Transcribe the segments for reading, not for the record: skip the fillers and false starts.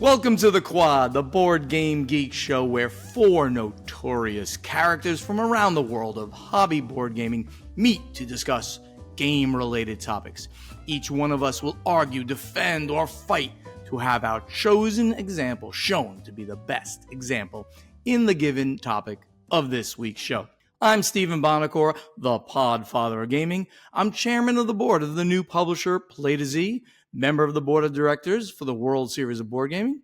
Welcome to The Quad, the Board Game Geek show where four notorious characters from around the world of hobby board gaming meet to discuss game-related topics. Each one of us will argue, defend, or fight to have our chosen example shown to be the best example in the given topic of this week's show. I'm Stephen Bonacore, the Podfather of Gaming. I'm chairman of the board of the new publisher Play to Z, member of the board of directors for the World Series of Board Gaming.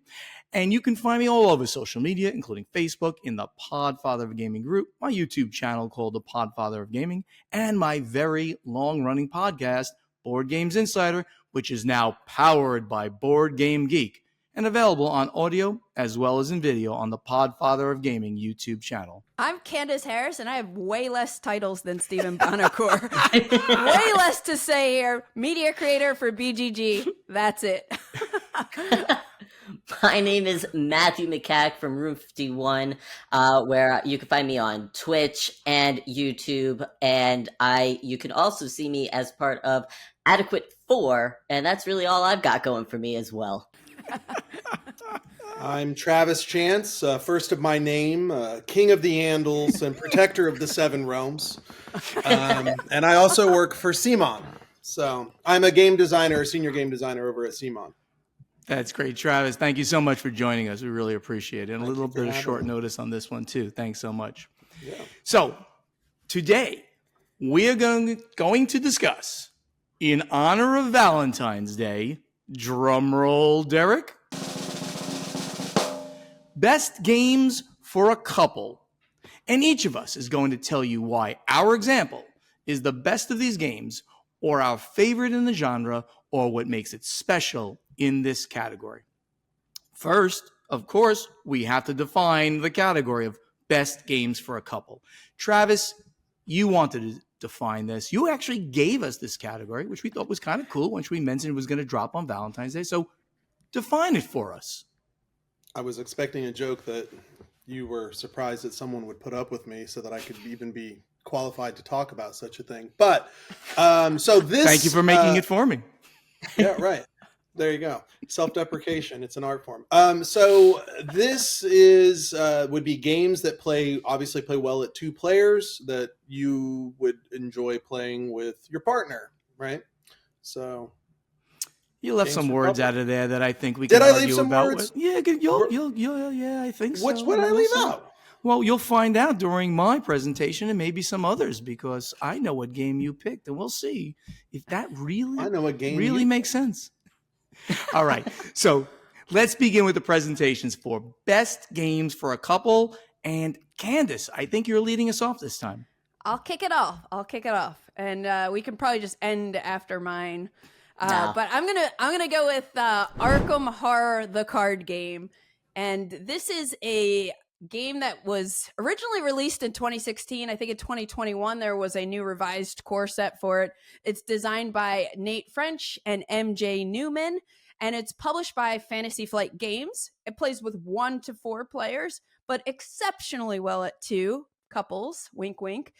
And you can find me all over social media, including Facebook, in the Podfather of Gaming group, my YouTube channel called the Podfather of Gaming, and my very long-running podcast, Board Games Insider, which is now powered by Board Game Geek and available on audio as well as in video on the Podfather of Gaming YouTube channel. I'm Candice Harris, and I have way less titles than Stephen Bonacore. Way less to say here. Media creator for BGG. That's it. My name is Matthew McCack from Room 51, where you can find me on Twitch and YouTube, and you can also see me as part of Adequate 4, and that's really all I've got going for me as well. I'm Travis Chance, first of my name, king of the Andals and protector of the Seven Realms. And I also work for CMON. So I'm a game designer, a senior game designer over at CMON. That's great, Travis. Thank you so much for joining us. We really appreciate it. And a little bit of short notice on this one, too. Thanks so much. Yeah. So today, we are going to discuss, in honor of Valentine's Day, drum roll, Derek, best games for a couple. And each of us is going to tell you why our example is the best of these games, or our favorite in the genre, or what makes it special in this category. First, of course, we have to define the category of best games for a couple. Travis, you wanted to define this. You actually gave us this category, which we thought was kind of cool, which we mentioned was going to drop on Valentine's Day. So define it for us. I was expecting a joke that you were surprised that someone would put up with me so that I could even be qualified to talk about such a thing. But so this... Thank you for making it for me. Yeah, right. There you go. Self-deprecation. It's an art form. So this is would be games that obviously play well at two players that you would enjoy playing with your partner, right? So you left some words out of there that I think we can argue about. Words? Yeah, yeah, I think so. What did I leave out? Well, you'll find out during my presentation and maybe some others, because I know what game you picked, and we'll see if that really makes sense. All right, so let's begin with the presentations for best games for a couple. And Candice, I think you're leading us off this time. I'll kick it off. And we can probably just end after mine. But I'm gonna go with Arkham Horror, the card game. And this is a game that was originally released in 2016. I think in 2021 there was a new revised core set for it. It's designed by Nate French and MJ Newman, and it's published by Fantasy Flight Games. It plays with 1 to 4 players, but exceptionally well at 2 couples. Wink, wink.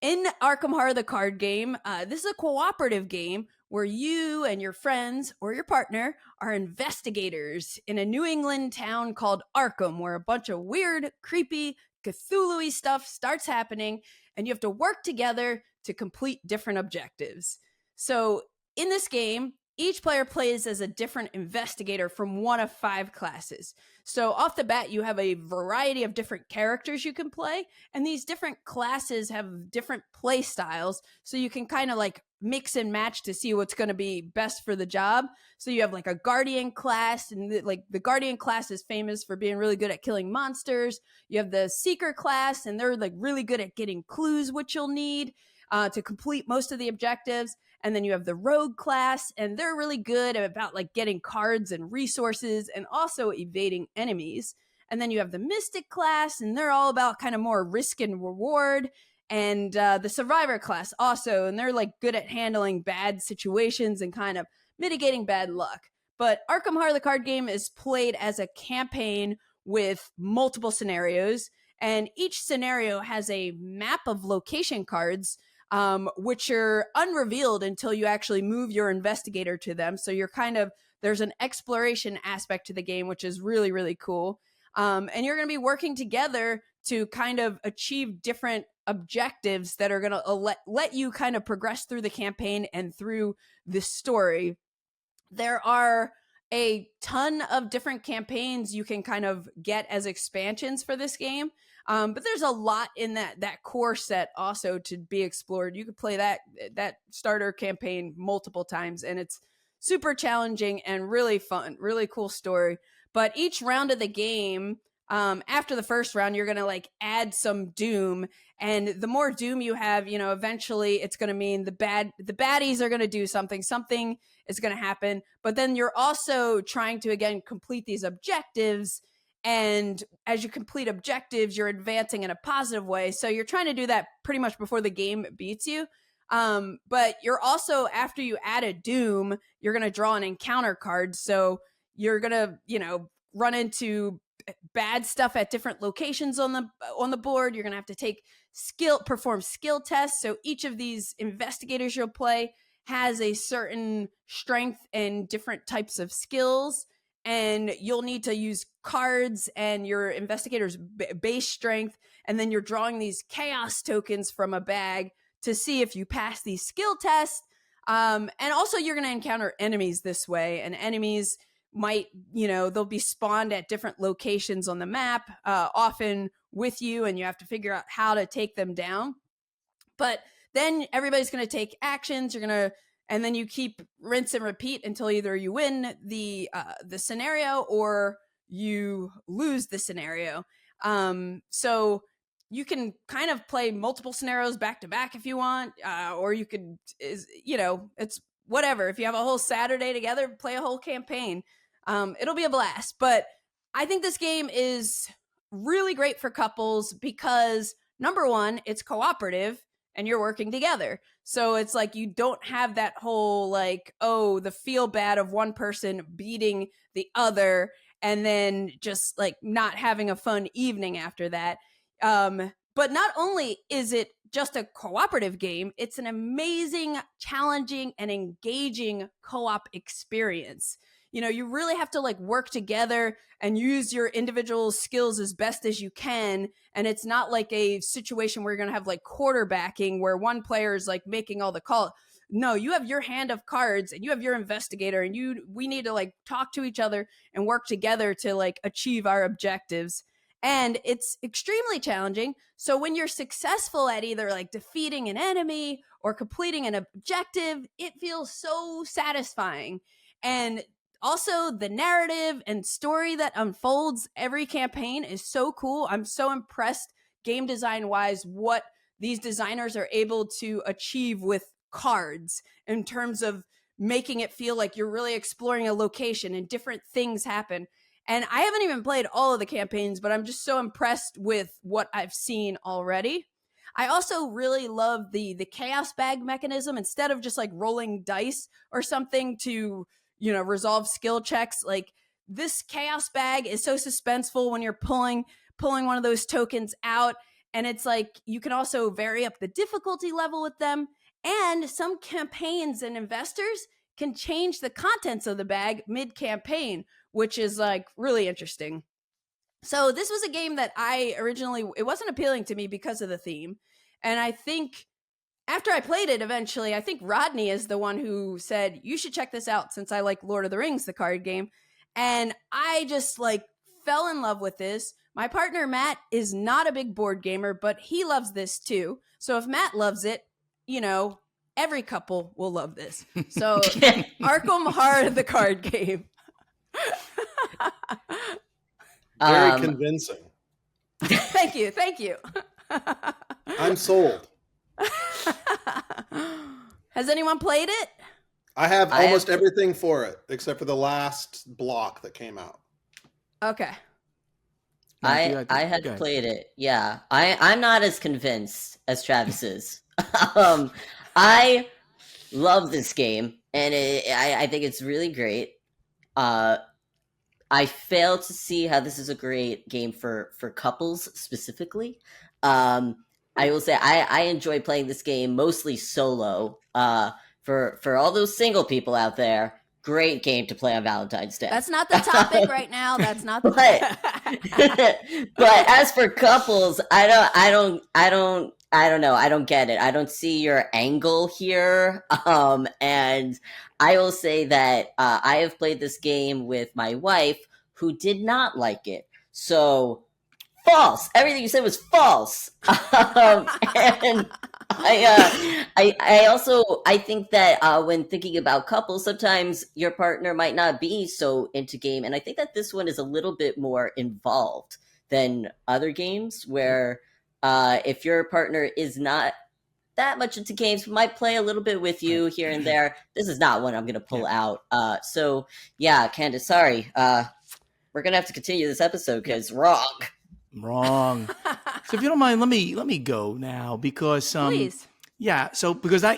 In Arkham Horror, the card game, this is a cooperative game where you and your friends or your partner are investigators in a New England town called Arkham, where a bunch of weird, creepy, Cthulhu-y stuff starts happening, and you have to work together to complete different objectives. So in this game, each player plays as a different investigator from one of 5 classes. So off the bat, you have a variety of different characters you can play, and these different classes have different play styles, so you can kind of like mix and match to see what's going to be best for the job. So you have like a Guardian class, and the Guardian class is famous for being really good at killing monsters. You have the Seeker class, and they're like really good at getting clues which you'll need to complete most of the objectives. And then you have the Rogue class, and they're really good about like getting cards and resources and also evading enemies. And then you have the Mystic class, and they're all about kind of more risk and reward. And the Survivor class also, and they're like good at handling bad situations and kind of mitigating bad luck. But Arkham Horror, the card game, is played as a campaign with multiple scenarios, and each scenario has a map of location cards which are unrevealed until you actually move your investigator to them. So you're kind of there's an exploration aspect to the game, which is really, really cool. And you're going to be working together to kind of achieve different objectives that are going to let you kind of progress through the campaign and through the story. There are a ton of different campaigns you can kind of get as expansions for this game. But there's a lot in that core set also to be explored. You could play that starter campaign multiple times, and it's super challenging and really fun, really cool story. But each round of the game, after the first round, you're going to like add some doom, and the more doom you have, you know, eventually it's going to mean the baddies are going to do something is going to happen. But then you're also trying to, again, complete these objectives. And as you complete objectives, you're advancing in a positive way. So you're trying to do that pretty much before the game beats you. But you're also, after you add a doom, you're going to draw an encounter card. So you're going to, you know, run into bad stuff at different locations on the board. You're going to have to perform skill tests. So each of these investigators you'll play has a certain strength and different types of skills. And you'll need to use cards and your investigator's base strength. And then you're drawing these chaos tokens from a bag to see if you pass these skill tests. And also you're going to encounter enemies this way. And enemies might, you know, they'll be spawned at different locations on the map, often with you. And you have to figure out how to take them down. But then everybody's going to take actions. And then you keep rinse and repeat until either you win the scenario or you lose the scenario. So you can kind of play multiple scenarios back to back if you want, or you could, you know, it's whatever. If you have a whole Saturday together, play a whole campaign. It'll be a blast. But I think this game is really great for couples because, number one, it's cooperative and you're working together. So it's like you don't have that whole like, oh, the feel bad of one person beating the other and then just like not having a fun evening after that. But not only is it just a cooperative game, it's an amazing, challenging, and engaging co-op experience. You know, you really have to like work together and use your individual skills as best as you can. And it's not like a situation where you're going to have like quarterbacking where one player is like making all the call. No, you have your hand of cards and you have your investigator and we need to like talk to each other and work together to like achieve our objectives. And it's extremely challenging. So when you're successful at either like defeating an enemy or completing an objective, it feels so satisfying. And also, the narrative and story that unfolds every campaign is so cool. I'm so impressed game design wise what these designers are able to achieve with cards in terms of making it feel like you're really exploring a location and different things happen. And I haven't even played all of the campaigns, but I'm just so impressed with what I've seen already. I also really love the chaos bag mechanism. Instead of just like rolling dice or something to, you know, resolve skill checks, like this chaos bag is so suspenseful when you're pulling one of those tokens out. And it's like you can also vary up the difficulty level with them. And some campaigns and investors can change the contents of the bag mid-campaign, which is like really interesting. So this was a game that it wasn't appealing to me because of the theme. And I think after I played it eventually, I think Rodney is the one who said, you should check this out since I like Lord of the Rings, the card game. And I just like fell in love with this. My partner, Matt, is not a big board gamer, but he loves this too. So if Matt loves it, you know, every couple will love this. So Arkham Horror, the card game. Very convincing. Thank you. I'm sold. Has anyone played it? I have almost everything for it except for the last block that came out. Okay. I had played it. Yeah. I'm not as convinced as Travis is. I love this game and I think it's really great. I fail to see how this is a great game for couples specifically. I will say I enjoy playing this game mostly solo. For all those single people out there, great game to play on Valentine's Day. That's not the topic right now. That's not the but as for couples, I don't know. I don't get it. I don't see your angle here. And I will say that I have played this game with my wife who did not like it. So false. Everything you said was false. And I think that when thinking about couples, sometimes your partner might not be so into game, and I think that this one is a little bit more involved than other games where if your partner is not that much into games, might play a little bit with you here and there. This is not one I'm going to pull out. So yeah, Candice, sorry. We're going to have to continue this episode because wrong. So if you don't mind, let me go now because Please. Yeah, so because I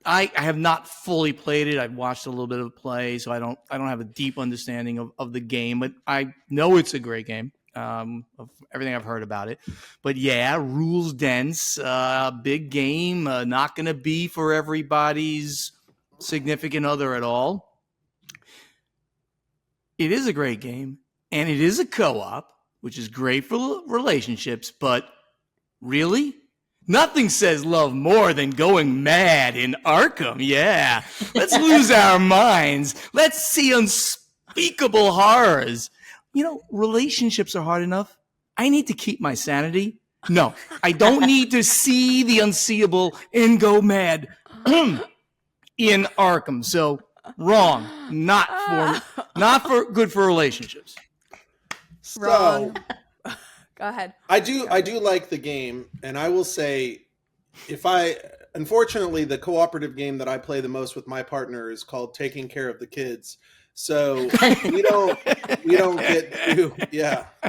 have not fully played it. I've watched a little bit of play, so I don't have a deep understanding of the game, but I know it's a great game. Of everything I've heard about it. But yeah, rules dense, big game, not going to be for everybody's significant other at all. It is a great game, and it is a co-op, which is great for relationships, but really? Nothing says love more than going mad in Arkham. Yeah. Let's lose our minds. Let's see unspeakable horrors. Relationships are hard enough. I need to keep my sanity. No, I don't need to see the unseeable and go mad in Arkham. So wrong. Not for good for relationships. Wrong. Go ahead. I do like the game, and I will say, unfortunately, the cooperative game that I play the most with my partner is called Taking Care of the Kids. So we don't get to,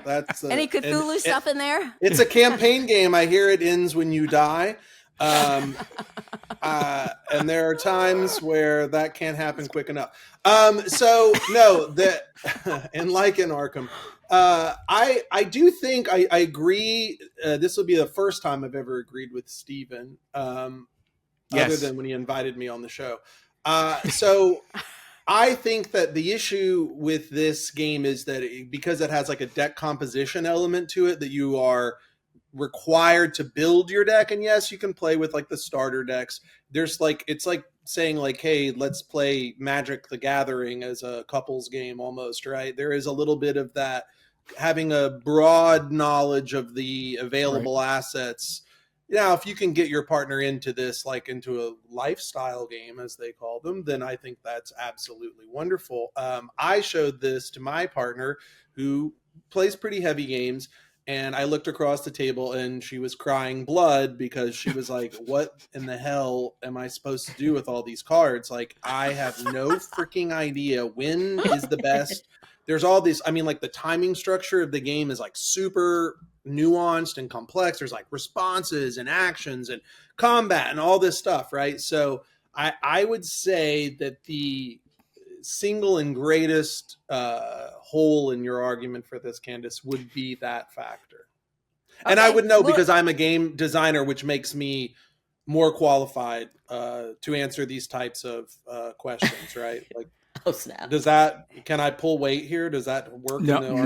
that's any Cthulhu stuff in there. It's a campaign game. I hear it ends when you die. And there are times where that can't happen quick enough. So no, that and like in Arkham, I do think I agree. This will be the first time I've ever agreed with Steven, other than when he invited me on the show. So I think that the issue with this game is that because it has like a deck composition element to it, that you are required to build your deck. And yes, you can play with like the starter decks. There's like, it's like saying like, hey, let's play Magic the Gathering as a couples game almost, right? There is a little bit of that, having a broad knowledge of the available assets. Now, if you can get your partner into this, like into a lifestyle game, as they call them, then I think that's absolutely wonderful. I showed this to my partner who plays pretty heavy games, and I looked across the table and she was crying blood because she was like, what in the hell am I supposed to do with all these cards? Like, I have no freaking idea when is the best. There's all these, I mean, like the timing structure of the game is like super nuanced and complex. There's like responses and actions and combat and all this stuff, right? So I would say that the single and greatest hole in your argument for this, Candice, would be that factor. And I would know because I'm a game designer, which makes me more qualified to answer these types of questions, right? Like, oh snap! Can I pull weight here? Does that work? No, in the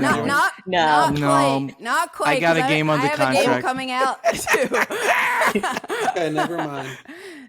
not quite. I got a game under contract. I have a game coming out too. Okay, never mind.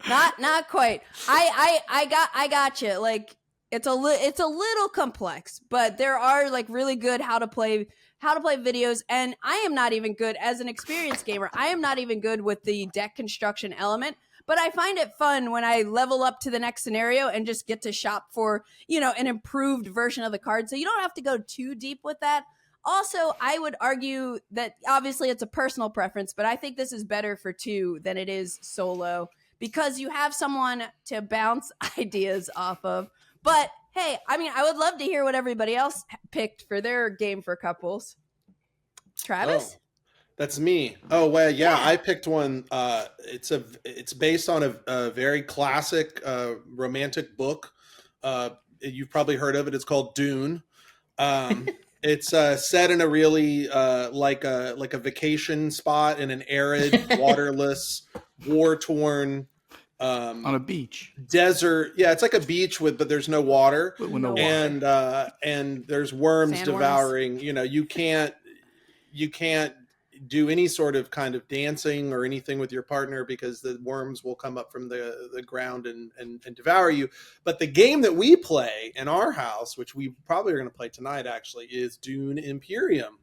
Not quite. I got you. Like it's a little complex, but there are like really good how to play videos, and I am not even good as an experienced gamer. I am not even good with the deck construction element. But I find it fun when I level up to the next scenario and just get to shop for, an improved version of the card. So you don't have to go too deep with that. Also, I would argue that obviously it's a personal preference, but I think this is better for two than it is solo because you have someone to bounce ideas off of. But hey, I mean, I would love to hear what everybody else picked for their game for couples. Travis? Oh. That's me. Oh, well, yeah, I picked one. It's based on a very classic romantic book. You've probably heard of it. It's called Dune. It's set in a really like a vacation spot in an arid, waterless, war-torn on a beach. desert. Yeah, it's like a beach but there's no water, With no water. and there's worms Sandworms. devouring. You can't do any sort of kind of dancing or anything with your partner because the worms will come up from the ground and devour you. But the game that we play in our house, which we probably are going to play tonight actually, is Dune Imperium.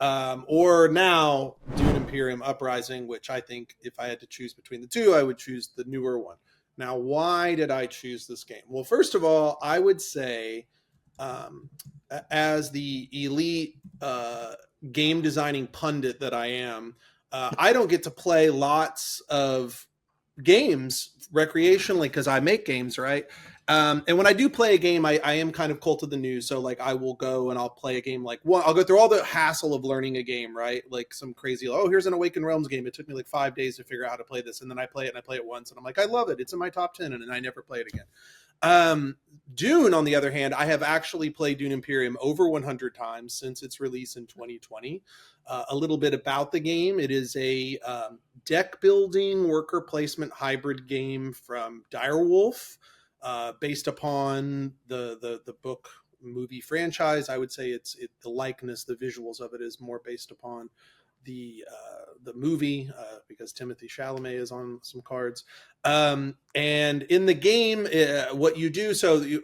Or now Dune Imperium Uprising, which I think if I had to choose between the two, I would choose the newer one. Now, why did I choose this game? Well, first of all, I would say as the elite game designing pundit that I am, I don't get to play lots of games recreationally because I make games, right? And when I do play a game, I am kind of cult of the news. So like I will go and I'll play a game I'll go through all the hassle of learning a game, right? Like some crazy, here's an Awakened Realms game. It took me like 5 days to figure out how to play this. And then I play it and I play it once and I'm like, I love it. It's in my top 10 and then I never play it again. Dune, on the other hand, I have actually played Dune Imperium over 100 times since its release in 2020. A little bit about the game. It is a deck building worker placement hybrid game from Direwolf, based upon the book movie franchise. I would say the likeness, the visuals of it is more based upon the movie because Timothée Chalamet is on some cards. And in the game, what you do,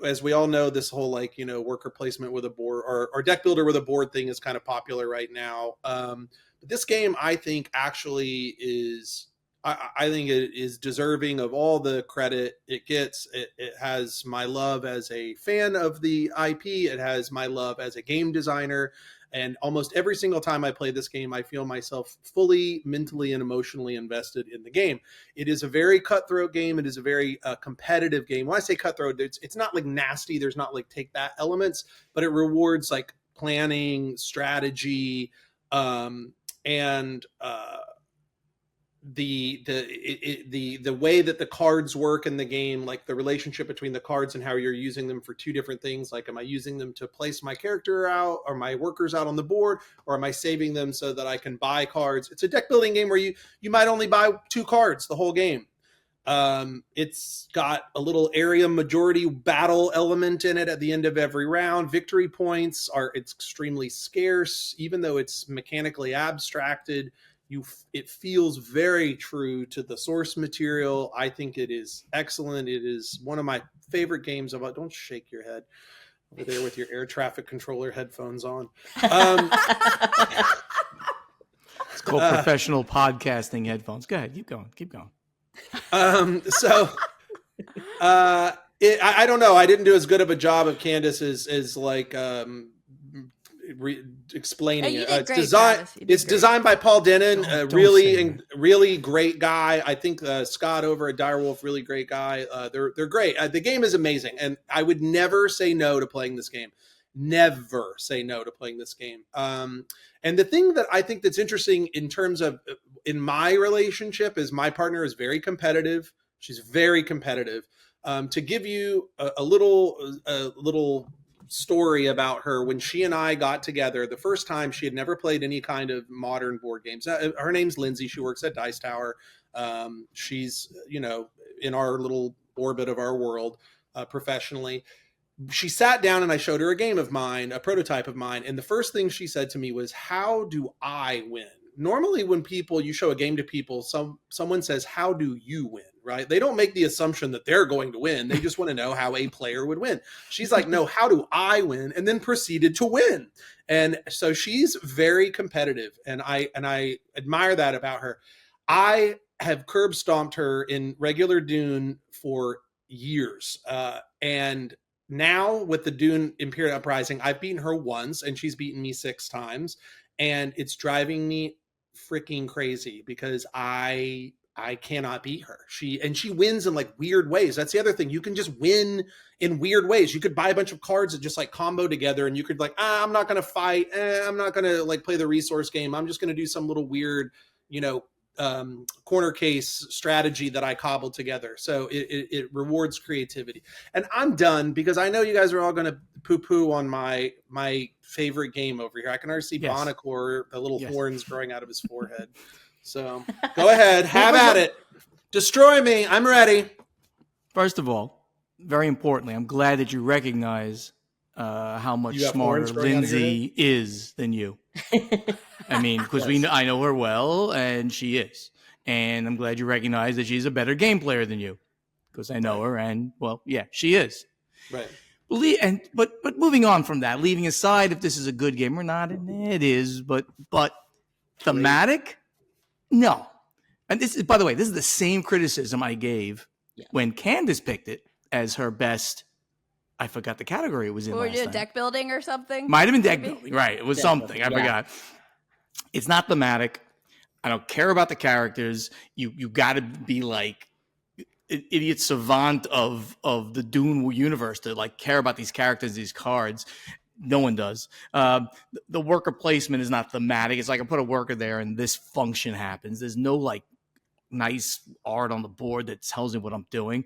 as we all know, this whole worker placement with a board or deck builder with a board thing is kind of popular right now. But this game, I think, actually is, I think it is deserving of all the credit it gets. It has my love as a fan of the IP. It has my love as a game designer. And almost every single time I play this game, I feel myself fully mentally and emotionally invested in the game. It is a very cutthroat game. It is a very competitive game. When I say cutthroat, it's not like nasty. There's not like take that elements, but it rewards like planning, strategy, and the way that the cards work in the game, like the relationship between the cards and how you're using them for two different things. Like, am I using them to place my character out or my workers out on the board, or am I saving them so that I can buy cards? It's a deck building game where you might only buy 2 cards the whole game. It's got a little area majority battle element in it at the end of every round. Victory points it's extremely scarce, even though it's mechanically abstracted. It feels very true to the source material. I think it is excellent. It is one of my favorite games about. Don't shake your head over there with your air traffic controller headphones on. It's called professional podcasting headphones. Go ahead, keep going. I don't know. I didn't do as good of a job of Candice as like explaining it. It's designed by Paul Denon, really great guy. I think Scott over at Direwolf, really great guy. They're great. The game is amazing, and I would never say no to playing this game. Never say no to playing this game. And the thing that I think that's interesting in terms of in my relationship is my partner is very competitive. She's very competitive. To give you a little story about her, when she and I got together the first time, she had never played any kind of modern board games. Her name's Lindsay. She works at Dice Tower. She's, in our little orbit of our world professionally. She sat down and I showed her a game of mine, a prototype of mine. And the first thing she said to me was, how do I win? Normally when you show a game to people, someone says, how do you win? Right? They don't make the assumption that they're going to win. They just want to know how a player would win. She's like, no, how do I win? And then proceeded to win. And so she's very competitive. And I admire that about her. I have curb stomped her in regular Dune for years. And now with the Dune Imperium Uprising, I've beaten her once and she's beaten me 6 times. And it's driving me freaking crazy because I cannot beat her. She wins in like weird ways. That's the other thing. You can just win in weird ways. You could buy a bunch of cards that just like combo together and you could like, I'm not going to fight. I'm not going to like play the resource game. I'm just going to do some little weird, corner case strategy that I cobbled together. So it rewards creativity. And I'm done because I know you guys are all going to poo-poo on my favorite game over here. I can already see Bonacor, the little horns growing out of his forehead. So go ahead, have at it. Destroy me. I'm ready. First of all, very importantly, I'm glad that you recognize how much You got smarter horns growing out of your Lindsay is than you. I mean, because I know her well, and she is. And I'm glad you recognize that she's a better game player than you, because I know her, and well, yeah, she is. Right. But moving on from that, leaving aside if this is a good game or not, and it is, but thematic, no. And this is, by the way, this is the same criticism I gave when Candice picked it as her best. I forgot the category it was in. Or you did deck building or something? Might have been deck building, right? It was something. I forgot. It's not thematic. I don't care about the characters. You got to be like idiot savant of the Dune universe to like care about these characters, these cards. No one does. The worker placement is not thematic. It's like I put a worker there and this function happens. There's no like nice art on the board that tells me what I'm doing.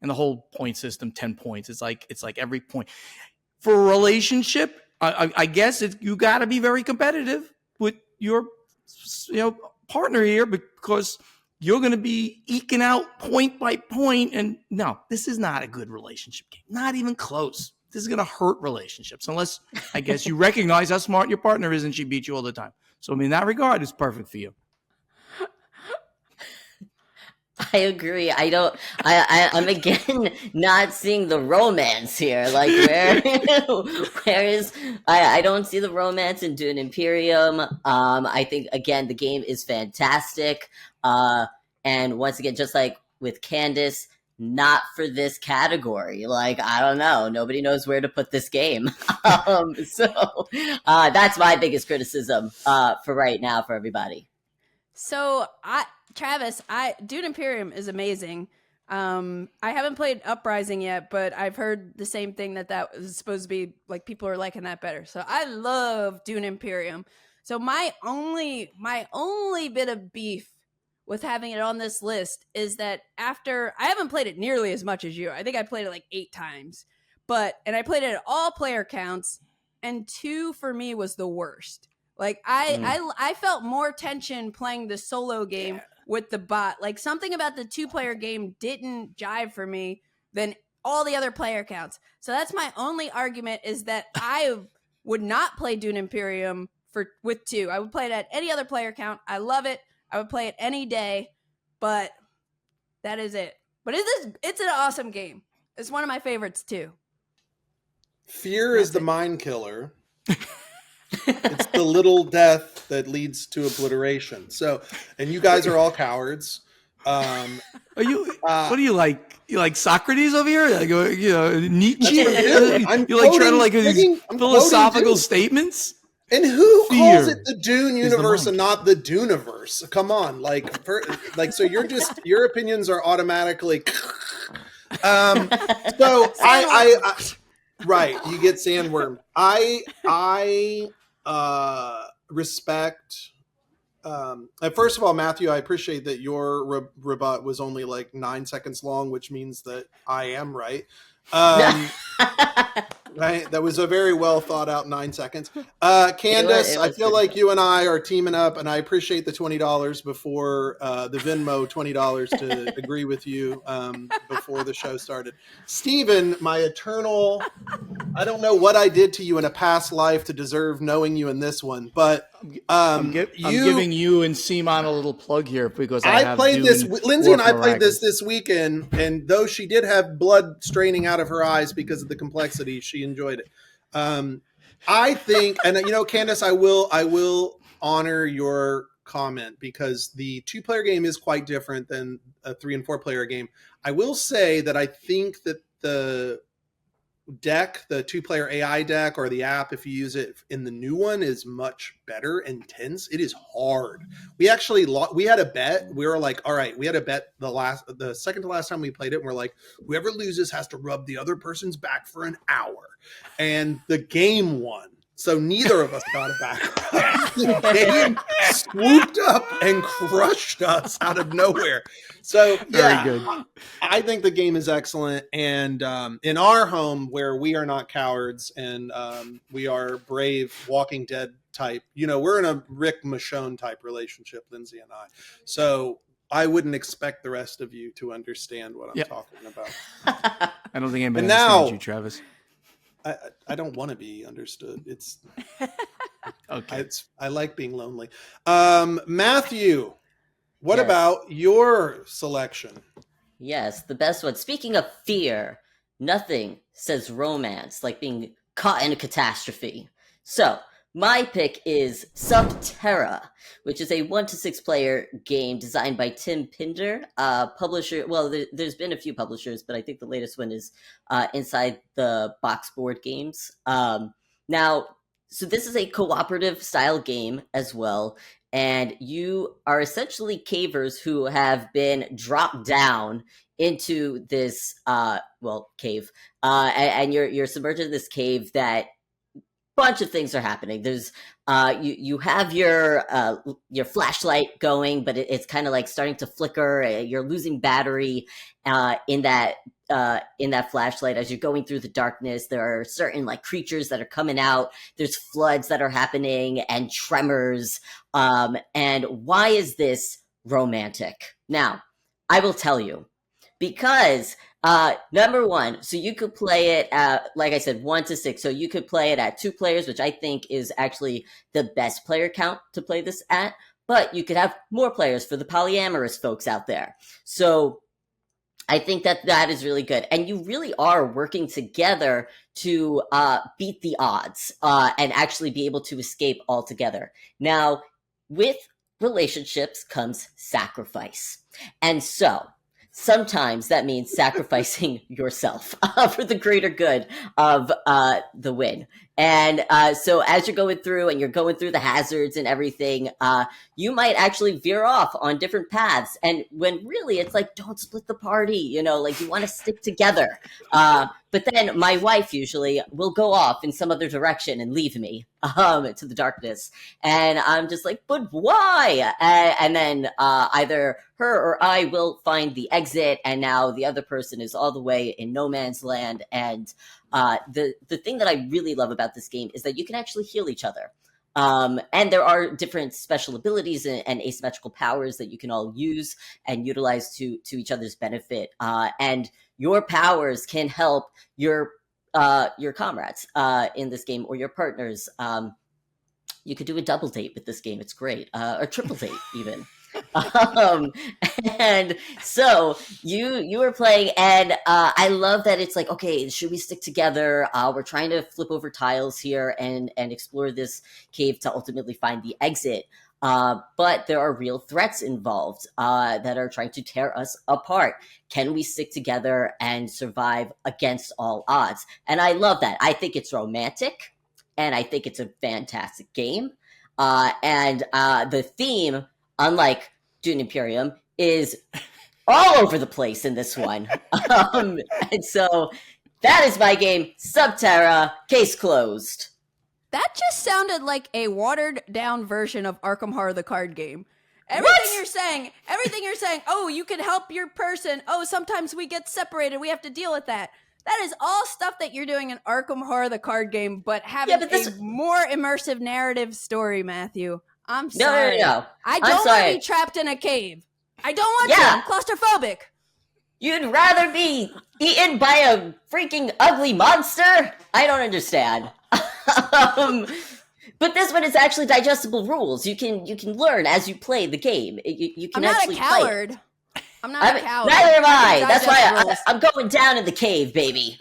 And the whole point system, 10 points. It's like every point. For a relationship, I guess you got to be very competitive with your partner here, because you're going to be eking out point by point. And no, this is not a good relationship game. Not even close. This is going to hurt relationships unless, I guess, you recognize how smart your partner is and she beats you all the time. So, I mean, in that regard, it's perfect for you. I agree. I'm again not seeing the romance here. Like where is I don't see the romance in Dune Imperium. I think again the game is fantastic. And once again, just like with Candice, not for this category. Like, I don't know. Nobody knows where to put this game. So that's my biggest criticism for right now for everybody. So Travis, Dune Imperium is amazing. I haven't played Uprising yet, but I've heard the same thing that is supposed to be like people are liking that better. So I love Dune Imperium. So my only bit of beef with having it on this list is that I haven't played it nearly as much as you. I think I played it like 8 times, and I played it at all player counts, and 2 for me was the worst. Like I felt more tension playing the solo game with the bot. Like something about the 2-player game didn't jive for me than all the other player counts. So that's my only argument, is that I would not play Dune Imperium with 2. I would play it at any other player count. I love it. I would play it any day, but that is it. But it's an awesome game. It's one of my favorites too. Fear is the mind killer. It's the little death that leads to obliteration. So, and you guys are all cowards. Are you? What do you like? You like Socrates over here? Like, Nietzsche? You like trying to like these philosophical statements? And who calls it the Dune universe and not the Duneverse? Come on, so your opinions are automatically. So I right, you get sandworm. I respect. First of all, Matthew, I appreciate that your rebut was only like 9 seconds long, which means that I am right. Right, that was a very well thought out 9 seconds. Candice, I feel like you and I are teaming up, and I appreciate the $20 before the Venmo $20 to agree with you before the show started. Steven, my eternal, I don't know what I did to you in a past life to deserve knowing you in this one, but I'm giving you and CMON a little plug here because I played this. Lindsay and I played this weekend, and though she did have blood straining out of her eyes because of the complexity, she enjoyed it. I think, and Candice, I will honor your comment because the 2-player game is quite different than a 3 and 4-player game. I will say that I think that the deck, the 2-player AI deck, or the app, if you use it in the new one, is much better. Intense. It is hard. We actually we had a bet. We were like, all right, we had a bet the second to last time we played it, and we're like, whoever loses has to rub the other person's back for an hour, and the game won. So neither of us got it back. The game swooped up and crushed us out of nowhere. So yeah, very good. I think the game is excellent. And in our home, where we are not cowards and we are brave Walking Dead type, we're in a Rick Michonne type relationship, Lindsay and I. So I wouldn't expect the rest of you to understand what I'm talking about. I don't think anybody And now- understands you, Travis. I don't want to be understood. It's Okay. I like being lonely. Matthew, what Yes. about your selection? Yes, the best one. Speaking of fear, nothing says romance like being caught in a catastrophe. So, my pick is Subterra, which is a 1 to 6 player game designed by Tim Pinder, publisher. Well, there's been a few publishers, but I think the latest one is Inside the Box Board Games. Now, so this is a cooperative style game as well, and you are essentially cavers who have been dropped down into this cave, and you're submerged in this cave that bunch of things are happening. There's you have your flashlight going, but it's kind of like starting to flicker. You're losing battery in that flashlight as you're going through the darkness. There are certain like creatures that are coming out. There's floods that are happening and tremors. And why is this romantic? Now, I will tell you. Because number one, so you could play it at, like I said, 1 to 6. So you could play it at 2 players, which I think is actually the best player count to play this at. But you could have more players for the polyamorous folks out there. So I think that is really good. And you really are working together to beat the odds and actually be able to escape altogether. Now, with relationships comes sacrifice. And so sometimes that means sacrificing yourself for the greater good of the win. And so as you're going through the hazards and everything, you might actually veer off on different paths. And when really it's like, don't split the party, like you want to stick together. But then my wife usually will go off in some other direction and leave me to the darkness. And I'm just like, but why? And then either her or I will find the exit, and now the other person is all the way in no man's land. And the thing that I really love about this game is that you can actually heal each other. And there are different special abilities and asymmetrical powers that you can all use and utilize to each other's benefit. And your powers can help your comrades in this game, or your partners. You could do a double date with this game. It's great. Or triple date even. And so you were playing, and I love that it's like, okay, should we stick together? We're trying to flip over tiles here and explore this cave to ultimately find the exit. But there are real threats involved that are trying to tear us apart. Can we stick together and survive against all odds? And I love that. I think it's romantic, and I think it's a fantastic game. And the theme, unlike Dune Imperium, is all over the place in this one. And so that is my game, Subterra, case closed. That just sounded like a watered down version of Arkham Horror the card game. Everything you're saying, oh, you can help your person. Oh, sometimes we get separated. We have to deal with that. That is all stuff that you're doing in Arkham Horror the card game, but having a more immersive narrative story, Matthew. I'm sorry. No. I don't want to be trapped in a cave. I don't want to. I'm claustrophobic. You'd rather be eaten by a freaking ugly monster? I don't understand. But this one is actually digestible rules. You can learn as you play the game. You can actually play. I'm not a coward. I'm not a coward. Neither am I. That's why I'm going down in the cave, baby.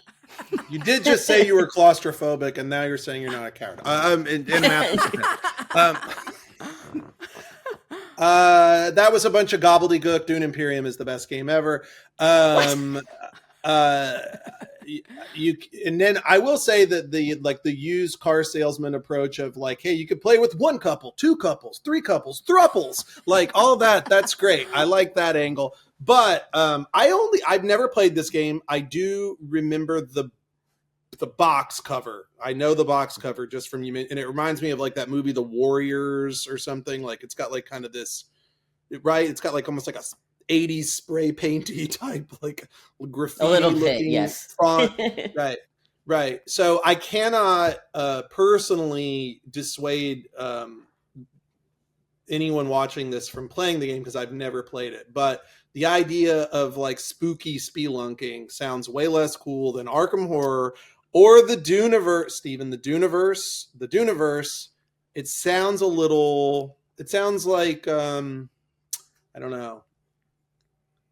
You did just say you were claustrophobic, and now you're saying you're not a coward. That was a bunch of gobbledygook. Dune Imperium is the best game ever. And then I will say that the used car salesman approach of like, hey, you could play with 1 couple, 2 couples, 3 couples, thruples, like all that. That's great. I like that angle. But I've never played this game. I do remember the box cover. I know the box cover just from you, and it reminds me of like that movie The Warriors or something. Like it's got like kind of this, right? It's got like almost like a 80s spray painty type like graffiti, a little bit, yes. font. Right. So I cannot personally dissuade anyone watching this from playing the game because I've never played it, but the idea of like spooky spelunking sounds way less cool than Arkham Horror or the Duneverse. Steven, the Duneverse. It sounds like I don't know.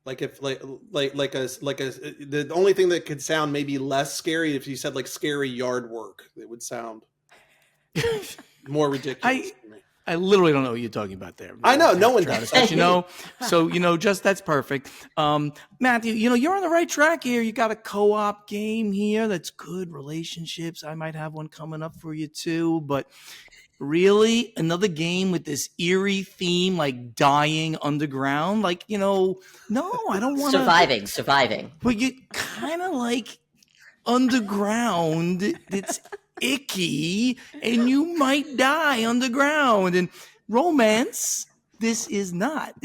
Like if the only thing that could sound maybe less scary if you said like scary yard work, it would sound more ridiculous. I literally don't know what you're talking about there. I know, no one does. So just that's perfect. Matthew, you're on the right track here. You got a co-op game here that's good. Relationships. I might have one coming up for you too, but really another game with this eerie theme, like dying underground. Like, no, I don't want to. Surviving. But you kind of like underground. It's icky and you might die underground. And romance, this is not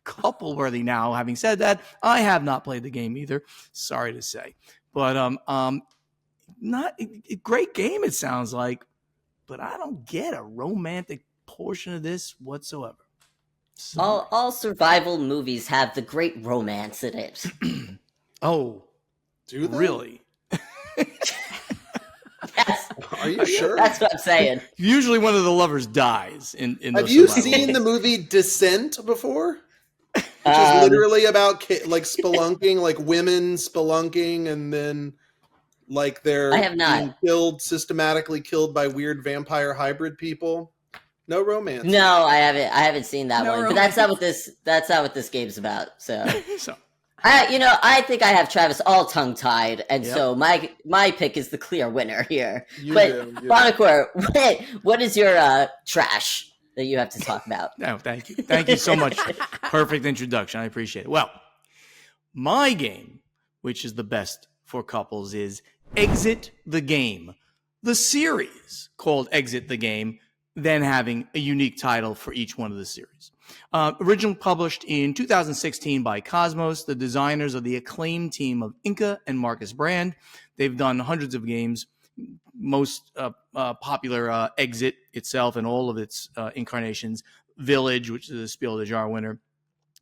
couple worthy. Now, having said that, I have not played the game either, sorry to say, but not a great game, it sounds like, but I don't get a romantic portion of this whatsoever. So, all survival movies have the great romance in it. Oh, do they? Really? Yes. Are you sure? That's what I'm saying. Usually one of the lovers dies in Have you survival seen movies. the movie Descent before? Which is literally about like spelunking, like women spelunking, and then like they're I have not. being systematically killed by weird vampire hybrid people. No romance. No, I haven't seen that No one. romance. But that's not what this game's about. So So, I think I have Travis all tongue tied, and Yep. so my pick is the clear winner here. You But do. Bonacor, what is your trash that you have to talk about? no, thank you. Thank you so much. Perfect introduction. I appreciate it. Well, my game, which is the best for couples, is Exit the Game. The series called Exit the Game, then having a unique title for each one of the series. Originally published in 2016 by Cosmos, the designers of the acclaimed team of Inca and Marcus Brand. They've done hundreds of games. Most popular Exit itself and all of its incarnations. Village, which is a Spiel of the Jar winner.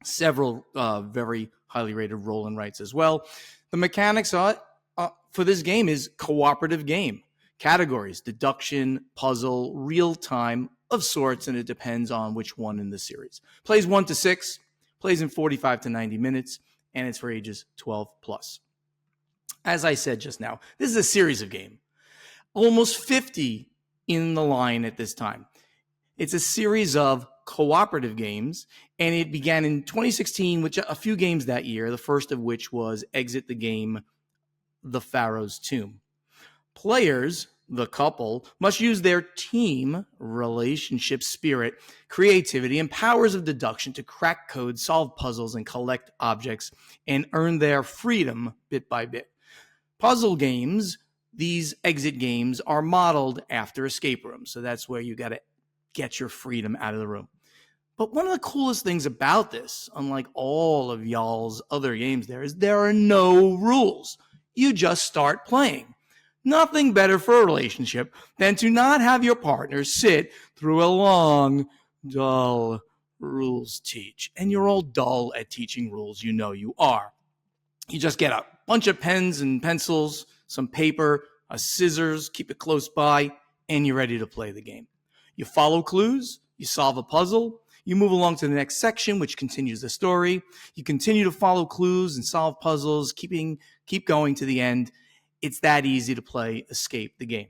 Several very highly rated roll and writes as well. The mechanics for this game is cooperative game. Categories: deduction, puzzle, real time of sorts, and it depends on which one in the series. Plays 1 to 6, plays in 45 to 90 minutes, and it's for ages 12 plus. As I said just now, this is a series of games. Almost 50 in the line at this time. It's a series of cooperative games, and it began in 2016 with a few games that year, the first of which was Exit the Game, The Pharaoh's Tomb. Players, the couple, must use their team, relationship spirit, creativity, and powers of deduction to crack codes, solve puzzles, and collect objects, and earn their freedom bit by bit. Puzzle games, these exit games, are modeled after escape rooms, so that's where you got to get your freedom out of the room. But one of the coolest things about this, unlike all of y'all's other games is there are no rules. You just start playing. Nothing better for a relationship than to not have your partner sit through a long, dull rules teach. And you're all dull at teaching rules, you are. You just get a bunch of pens and pencils, some paper, a scissors, keep it close by, and you're ready to play the game. You follow clues, you solve a puzzle, you move along to the next section, which continues the story. You continue to follow clues and solve puzzles, keep going to the end. It's that easy to play Escape the Game.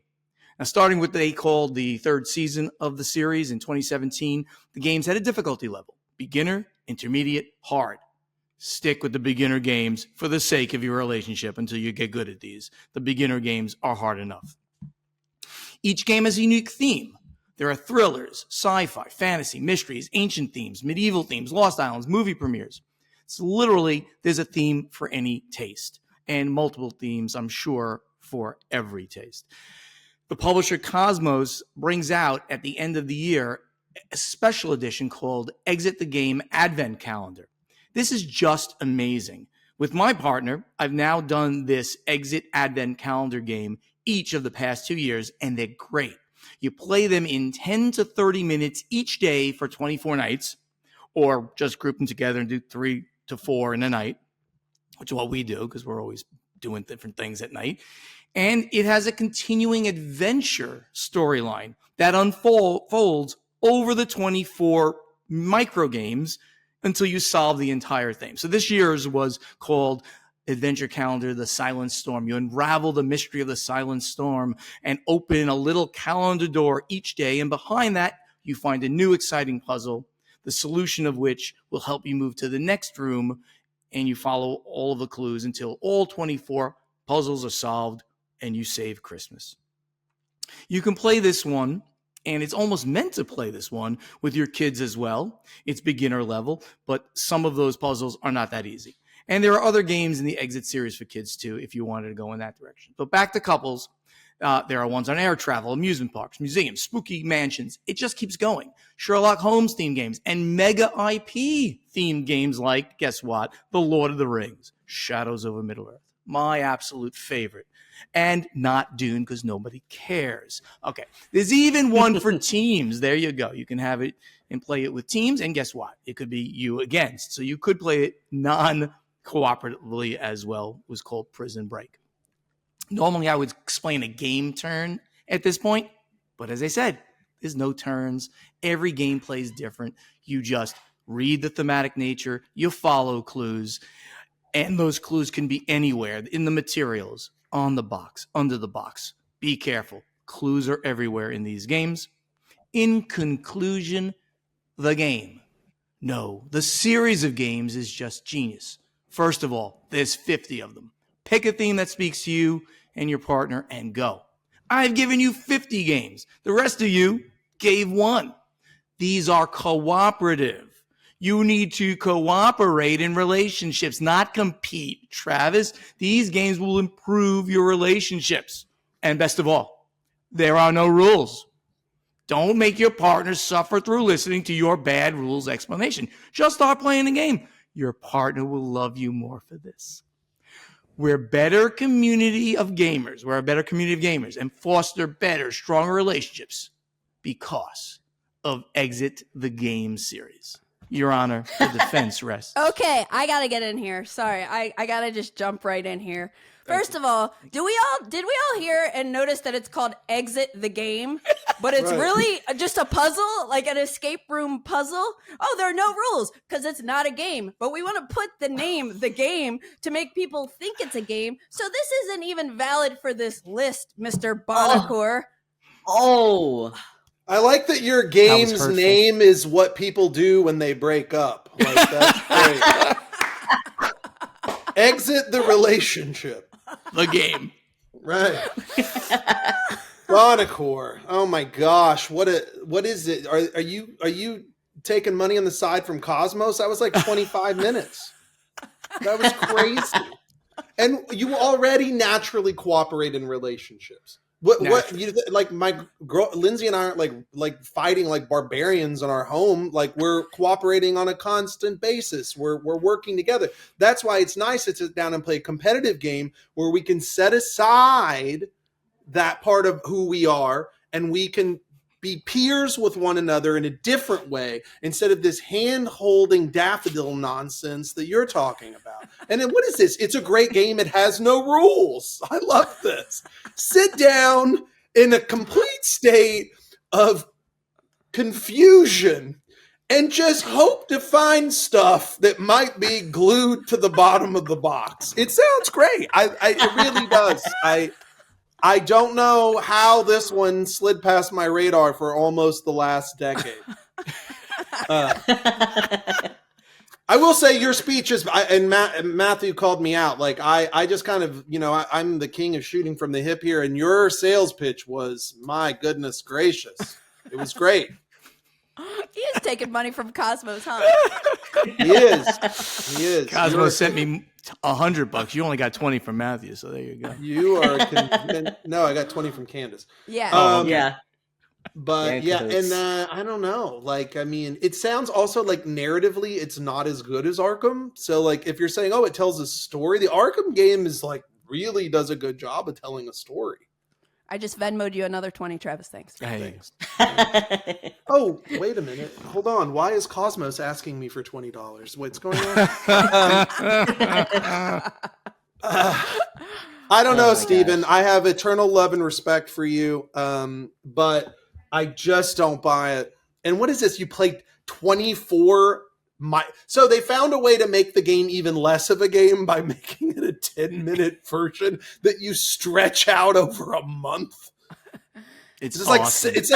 Now, starting with what they called the third season of the series in 2017, the games had a difficulty level: beginner, intermediate, hard. Stick with the beginner games for the sake of your relationship until you get good at these. The beginner games are hard enough. Each game has a unique theme. There are thrillers, sci-fi, fantasy, mysteries, ancient themes, medieval themes, Lost Islands, movie premieres. It's literally, there's a theme for any taste, and multiple themes, I'm sure, for every taste. The publisher Cosmos brings out at the end of the year a special edition called Exit the Game Advent Calendar. This is just amazing. With my partner, I've now done this Exit Advent Calendar game each of the past 2 years, and they're great. You play them in 10 to 30 minutes each day for 24 nights, or just group them together and do 3 to 4 in a night, which is what we do because we're always doing different things at night. And it has a continuing adventure storyline that unfolds over the 24 micro games until you solve the entire thing. So this year's was called Adventure Calendar, The Silent Storm. You unravel the mystery of the Silent Storm and open a little calendar door each day. And behind that, you find a new exciting puzzle, the solution of which will help you move to the next room. And you follow all of the clues until all 24 puzzles are solved and you save Christmas. You can play this one, and it's almost meant to play this one with your kids as well. It's beginner level, but some of those puzzles are not that easy. And there are other games in the Exit series for kids too, if you wanted to go in that direction. But back to couples, there are ones on air travel, amusement parks, museums, spooky mansions. It just keeps going. Sherlock Holmes themed games and mega IP themed games like, guess what? The Lord of the Rings, Shadows over Middle-earth. My absolute favorite. And not Dune because nobody cares. Okay, there's even one for teams. There you go. You can have it and play it with teams. And guess what? It could be you against. So you could play it non-cooperatively as well. It was called Prison Break. Normally, I would explain a game turn at this point. But as I said, there's no turns. Every game plays different. You just read the thematic nature. You follow clues. And those clues can be anywhere in the materials, on the box, under the box. Be careful. Clues are everywhere in these games. In conclusion, the game. No, the series of games is just genius. First of all, there's 50 of them. Pick a theme that speaks to you and your partner and go. I've given you 50 games. The rest of you gave one. These are cooperative. You need to cooperate in relationships, not compete. Travis, these games will improve your relationships. And best of all, there are no rules. Don't make your partner suffer through listening to your bad rules explanation. Just start playing the game. Your partner will love you more for this. We're a better community of gamers. We're a better community of gamers and foster better, stronger relationships because of Exit the Game series. Your Honor, the defense rests. Okay, I gotta get in here. Sorry, I gotta just jump right in here. First of all, did we all hear and notice that it's called Exit the Game, but it's really just a puzzle, like an escape room puzzle? Oh, there are no rules because it's not a game, but we want to put the name The Game to make people think it's a game. So this isn't even valid for this list, Mr. Bonacore. Oh. I like that your game's name is what people do when they break up. Like, that's great. Exit the relationship. The game. Right. Bonacore. Oh my gosh. What is it? Are you taking money on the side from Cosmos? That was like 25 minutes. That was crazy. And you already naturally cooperate in relationships. What you like? My girl Lindsay and I aren't like fighting like barbarians in our home. Like we're cooperating on a constant basis. We're working together. That's why it's nice to sit down and play a competitive game where we can set aside that part of who we are and we can be peers with one another in a different way instead of this hand-holding daffodil nonsense that you're talking about. And then what is this? It's a great game. It has no rules. I love this. Sit down in a complete state of confusion and just hope to find stuff that might be glued to the bottom of the box. It sounds great. It really does. I don't know how this one slid past my radar for almost the last decade. I will say your speech is, and Matthew called me out. Like I just kind of, I'm the king of shooting from the hip here, and your sales pitch was, my goodness gracious, it was great. He is taking money from Cosmos, huh? He is. Cosmos sent me $100. You only got 20 from Matthew, so there you go. You are no, I got 20 from Candice. Yeah. Yeah. But yeah, and I don't know. Like, I mean, it sounds also like narratively, it's not as good as Arkham. So, like, if you're saying, oh, it tells a story, the Arkham game is like really does a good job of telling a story. I just Venmo'd you another 20, Travis. Thanks. Hey. Oh, wait a minute. Hold on. Why is Cosmos asking me for $20? What's going on? I don't know, Steven. gosh. I have eternal love and respect for you, but I just don't buy it. And what is this? You played 24... So they found a way to make the game even less of a game by making it a 10-minute version that you stretch out over a month. It's Is awesome. is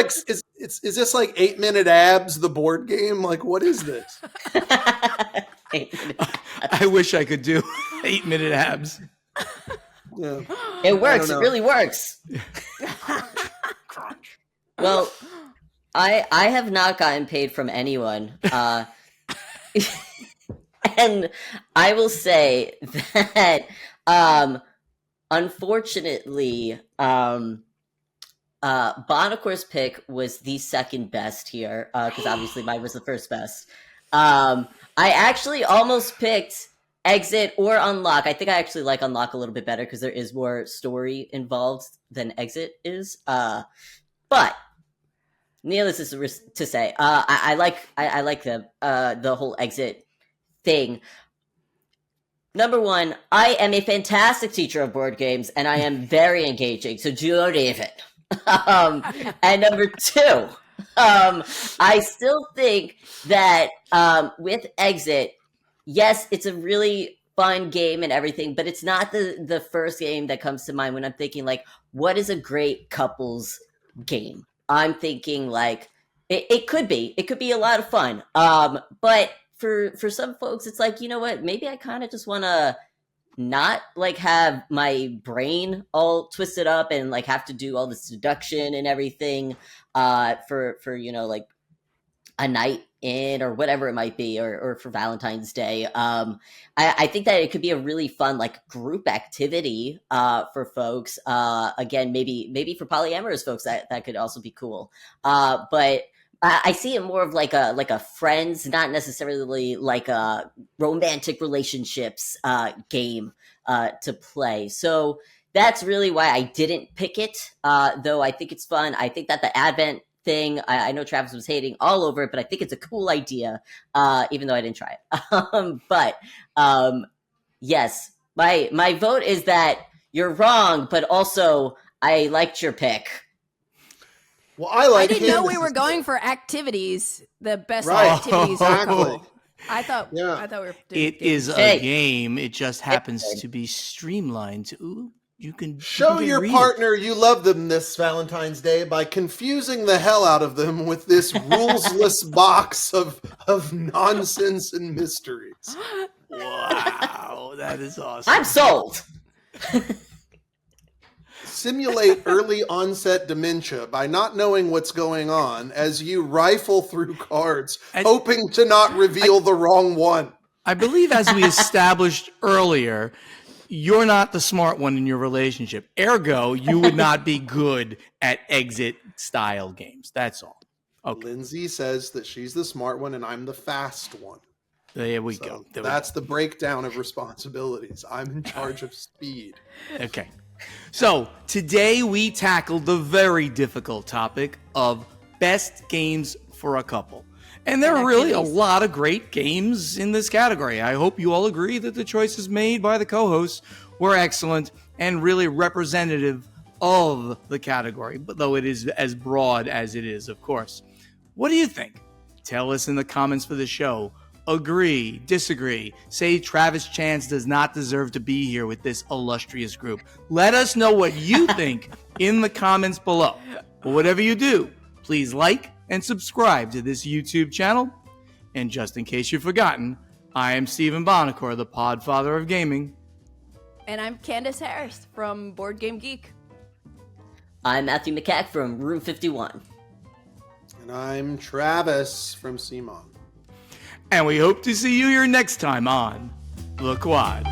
this like 8-minute abs, the board game? Like, what is this? I wish I could do 8-minute abs. Yeah. It works. It know. really works. Well, I have not gotten paid from anyone. And I will say that unfortunately Bonacor's pick was the second best here, because obviously mine was the first best. I actually almost picked Exit or Unlock. I think I actually like Unlock a little bit better because there is more story involved than Exit is. But needless to say, I like the whole Exit thing. Number one, I am a fantastic teacher of board games, and I am very engaging. So do David. And number two, I still think that with Exit, yes, it's a really fun game and everything, but it's not the first game that comes to mind when I'm thinking, like, what is a great couples game? I'm thinking, like, it could be a lot of fun. But for some folks, it's like, you know what? Maybe I kind of just want to not, like, have my brain all twisted up and, like, have to do all this deduction and everything for you know, like, a night in or whatever it might be, or for Valentine's Day. I think that it could be a really fun, like, group activity for folks. Again, maybe for polyamorous folks that could also be cool. But I see it more of like a friends, not necessarily like a romantic relationships game to play. So that's really why I didn't pick it. Though I think it's fun. I think that the Advent thing, I know Travis was hating all over it, but I think it's a cool idea, even though I didn't try it. But yes, my vote is that you're wrong, but also I liked your pick. Well, I didn't know we were going for activities. The best Right. activities are Exactly. cool. I thought we were doing It is a Hey. game. It just happens to be streamlined. Ooh, you can Show you can your read partner you love them this Valentine's Day by confusing the hell out of them with this rulesless box of nonsense and mysteries. It. Wow, that is awesome. I'm sold. Simulate early onset dementia by not knowing what's going on as you rifle through cards, hoping to not reveal the wrong one. I believe, as we established earlier, you're not the smart one in your relationship. Ergo, you would not be good at exit-style games. That's all. Okay, Lindsay says that she's the smart one and I'm the fast one. there we So go. that's the breakdown of responsibilities. I'm in charge of speed. Okay. So today we tackled the very difficult topic of best games for a couple. And there are really a lot of great games in this category. I hope you all agree that the choices made by the co-hosts were excellent and really representative of the category, but though it is as broad as it is, of course. What do you think? Tell us in the comments for the show. Agree, disagree, say Travis Chance does not deserve to be here with this illustrious group. Let us know what you think in the comments below. But whatever you do, please like and subscribe to this YouTube channel. And just in case you've forgotten, I am Stephen Bonacor, the podfather of gaming. And I'm Candice Harris from BoardGameGeek. I'm Matthew McCack from Room 51. And I'm Travis from CMON. And we hope to see you here next time on The Quad.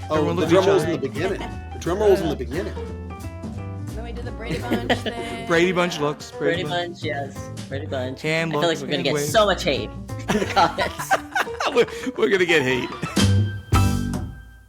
Oh, the drum roll's in the beginning. The drum roll's in the beginning. Then we do the break. Brady Bunch thing. Brady Bunch looks. Brady Bunch, yes. Brady Bunch. Hand I feel like looks, we're gonna hand get waves. so much hate in the comments. We're gonna get hate.